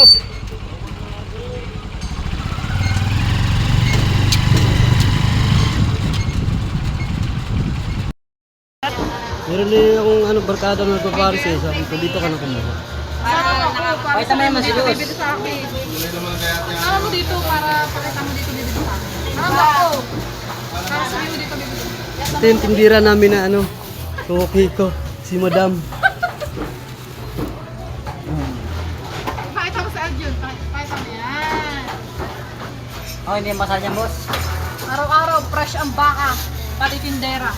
boss. Meron din akong barkada na nagpaparis eh. Sabi ko, dito ka na kumuha. Pakita mo yung masilos. Bibili sa akin. Tama mo dito para pakita mo dito bibili sa akin. Tama ko. Para sa iyo dito bibili. Ito yung tindira namin na Kiko, si Madam. Pakita mo sa Aljun. Pakita mo yan. Oh, hindi yung masal niyan, boss. Araw-araw fresh ang baka. Pati tindera.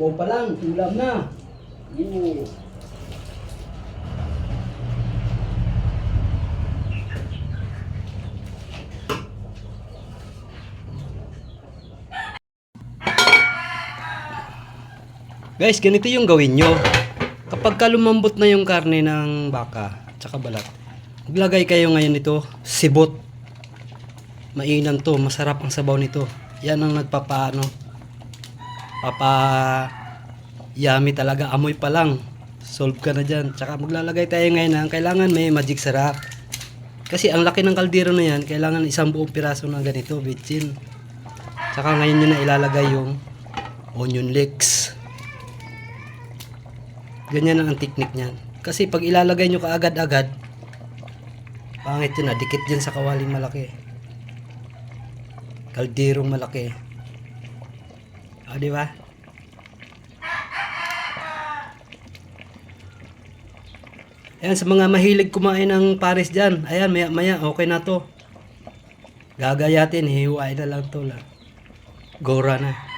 Buo pa lang, ulam na. Oo. Guys, ganito yung gawin nyo. Kapag lumambot na yung karne ng baka, tsaka balat, maglagay kayo ngayon nito, sibot. Mainam to, masarap ang sabaw nito. Yan ang yummy talaga, amoy pa lang. Solve ka na dyan. Tsaka maglalagay tayo ngayon ng kailangan may magic sarap. Kasi ang laki ng kaldero na yan, kailangan isang buong piraso na ganito, bitchin. Tsaka ngayon nyo na ilalagay yung onion leeks. Ganyan ang technique niyan. Kasi pag ilalagay nyo kaagad-agad, pangit yun na, dikit dyan sa kawaling malaki. Kalderong malaki. O, di ba? Ayan, sa mga mahilig kumain ng pares dyan, ayan, maya-maya, okay na to. Gagayatin, hihiwain na lang to lang. Gora na.